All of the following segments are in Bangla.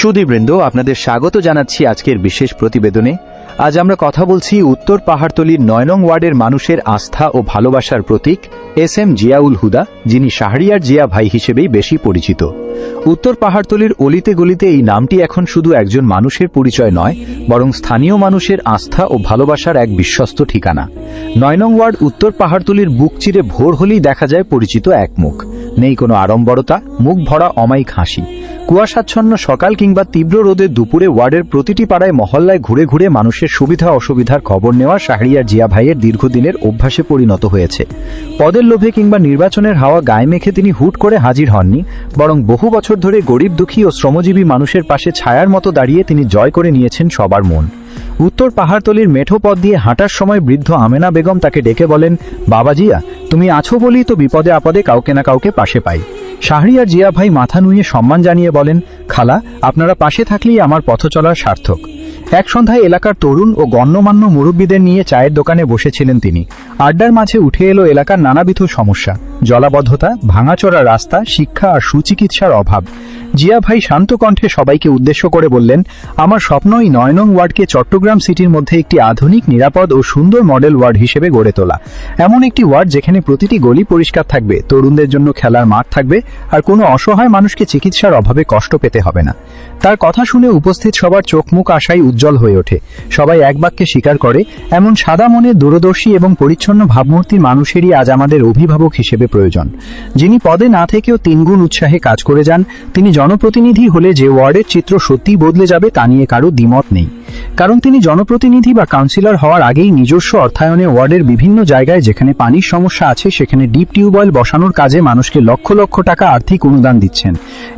সুধীবৃন্দ, আপনাদের স্বাগত জানাচ্ছি আজকের বিশেষ প্রতিবেদনে। আজ আমরা কথা বলছি উত্তর পাহাড়তলীর ৯ নং ওয়ার্ডের মানুষের আস্থা ও ভালোবাসার প্রতীক এস.এম. জিয়াউল হুদা, যিনি শাহরিয়ার জিয়া ভাই হিসেবেই বেশি পরিচিত। উত্তর পাহাড়তলীর অলিতে গলিতে এই নামটি এখন শুধু একজন মানুষের পরিচয় নয়, বরং স্থানীয় মানুষের আস্থা ও ভালোবাসার এক বিশ্বস্ত ঠিকানা। ৯ নং ওয়ার্ড উত্তর পাহাড়তলীর বুক চিরে ভোর হলেই দেখা যায় পরিচিত এক মুখ। নেই কোনো আড়ম্বরতা, মুখ ভরা অমায়িক হাসি। কুয়াশাচ্ছন্ন সকাল কিংবা তীব্র রোদের দুপুরে ওয়ার্ডের প্রতিটি পাড়ায় মহল্লায় ঘুরে ঘুরে মানুষের সুবিধা অসুবিধার খবর নেওয়া শাহরিয়ার জিয়া ভাইয়ের দীর্ঘদিনের অভ্যাসে পরিণত হয়েছে। পদের লোভে কিংবা নির্বাচনের হাওয়া গায়ে মেখে তিনি হুট করে হাজির হননি, বরং বহু বছর ধরে গরিব দুঃখী ও শ্রমজীবী মানুষের পাশে ছায়ার মতো দাঁড়িয়ে তিনি জয় করে নিয়েছেন সবার মন। উত্তর পাহাড়তলীর মেঠো পথ দিয়ে হাঁটার সময় বৃদ্ধ আমেনা বেগম তাকে ডেকে বলেন, বাবা জিয়া, তুমি আছো বলেই তো বিপদে আপদে কাউকে না কাউকে পাশে পাই। শাহরিয়ার জিয়া ভাই মাথা নুইয়ে সম্মান জানিয়ে বলেন, খালা, আপনারা পাশে থাকলেই আমার পথ চলার সার্থক। এক সন্ধ্যায় এলাকার তরুণ ও গণ্যমান্য মুরব্বীদের নিয়ে চায়ের দোকানে বসেছিলেন তিনি। আড্ডার মাঝে উঠে এলো এলাকার নানাবিধ সমস্যা, জলাবদ্ধতা, ভাঙাচোরা রাস্তা, শিক্ষা আর সুচিকিৎসার অভাব। জিয়া ভাই শান্ত কণ্ঠে সবাইকে উদ্দেশ্য করে বললেন, আমার স্বপ্ন এই ৯ নং ওয়ার্ডকে চট্টগ্রাম সিটির মধ্যে একটি আধুনিক, নিরাপদ ও সুন্দর মডেল ওয়ার্ড হিসেবে গড়ে তোলা। এমন একটি ওয়ার্ড যেখানে প্রতিটি গলি পরিষ্কার থাকবে, তরুণদের জন্য খেলার মাঠ থাকবে, আর কোনো অসহায় মানুষকে চিকিৎসার অভাবে কষ্ট পেতে হবে না। তার কথা শুনে উপস্থিত সবার চোখ মুখ আশায় উজ্জ্বল হয়ে ওঠে। সবাই এক বাক্যে স্বীকার করে, এমন সাদা মনের, দূরদর্শী এবং পরিচ্ছন্ন ভাবমূর্তির মানুষেরই আজ আমাদের অভিভাবক হিসেবে প্রয়োজন, যিনি পদে না থেকেও তিনগুণ উৎসাহে কাজ করে যান। তিনি জনপ্রতিনিধি হলে যে ওয়ার্ডের চিত্র সত্যিই বদলে যাবে তা নিয়ে কারো দ্বিমত নেই, কারণ তিনি জনপ্রতিনিধি বা কাউন্সিলর হওয়ার আগেই নিজস্ব অর্থায়নে ওয়ার্ডের বিভিন্ন জায়গায় যেখানে পানির সমস্যা আছে সেখানে ডিপ টিউবওয়েল বসানোর কাজে মানুষকে লক্ষ লক্ষ টাকা আর্থিক অনুদান দিচ্ছেন।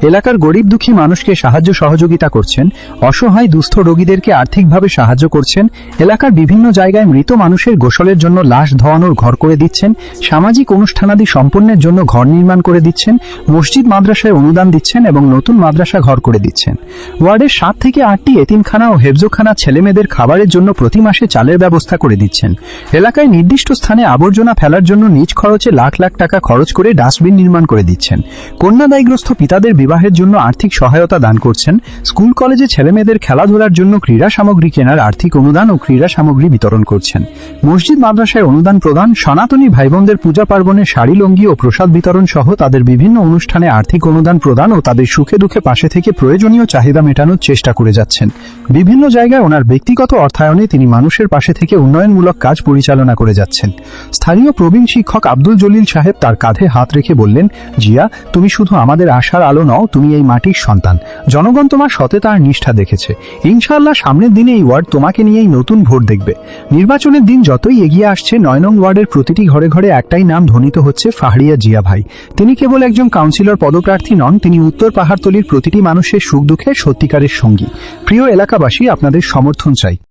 এলাকার গরিব দুঃখী মানুষকে সাহায্য সহযোগিতা করছেন, অসহায় দুস্থ রোগীদেরকে আর্থিকভাবে সাহায্য করছেন, এলাকার বিভিন্ন জায়গায় মৃত মানুষের গোসলের জন্য লাশ ধোয়ানোর ঘর করে দিচ্ছেন, সামাজিক অনুষ্ঠানাদি সম্পন্নের জন্য ঘর নির্মাণ করে দিচ্ছেন, মসজিদ মাদ্রাসায় অনুদান দিচ্ছেন এবং নতুন মাদ্রাসা ঘর করে দিচ্ছেন। ওয়ার্ডের 7 থেকে 8টি এতিমখানা ও হেফজোখানা ছেলেমেয়েদের খাবারের জন্য প্রতি মাসে চালের ব্যবস্থা করে দিচ্ছেন। এলাকায় নির্দিষ্ট স্থানে আবর্জনা ফেলার জন্য নিজ খরচে লাখ লাখ টাকা খরচ করে ডাস্টবিন নির্মাণ করে দিচ্ছেন। কন্যাদায়গ্রস্ত পিতাদের বিবাহের জন্য আর্থিক সহায়তা দান করছেন। স্কুল কলেজে ছেলেমেয়েদের খেলাধুলার জন্য ক্রীড়া সামগ্রী কেনার আর্থিক অনুদান ও ক্রীড়া সামগ্রী বিতরণ করছেন। মসজিদ মাদ্রাসায় অনুদান প্রদান, সনাতনী ভাই বোনদের পূজা পার্বণে শাড়ি লঙ্গি ও প্রসাদ বিতরণ সহ তাদের বিভিন্ন অনুষ্ঠানে আর্থিক অনুদান প্রদান ও তাদের সুখে দুঃখে পাশে থেকে প্রয়োজনীয় চাহিদা মেটানোর চেষ্টা করে যাচ্ছেন। বিভিন্ন জায়গায় ওনার ব্যক্তিগত অর্থায়নে তিনি মানুষের পাশে থেকে উন্নয়নমূলক কাজ পরিচালনা করে যাচ্ছেন। স্থানীয় প্রবীণ শিক্ষক আব্দুল জলিল সাহেব তার কাঁধে হাত রেখে বললেন, জিয়া, তুমি শুধু আমাদের আশার আলো নও, তুমি এই মাটির সন্তান। জনগণ তোমার সততা আর নিষ্ঠা দেখেছে। ইনশাআল্লাহ সামনের দিনে এই ওয়ার্ড তোমাকে নিয়েই নতুন ভোট দেখবে। নির্বাচনের দিন যতই এগিয়ে আসছে, ৯ নং ওয়ার্ডের প্রতিটি ঘরে ঘরে একটাই নাম ধ্বনিত হচ্ছে, শাহরিয়ার জিয়া ভাই। তিনি কেবল একজন কাউন্সিলর পদপ্রার্থী নন, তিনি উত্তর পাহাড়তলীর প্রতিটি মানুষের সুখ দুঃখের সত্যিকারের সঙ্গী। প্রিয় এলাকাবাসী, আপনাদের সমর্থন চাই।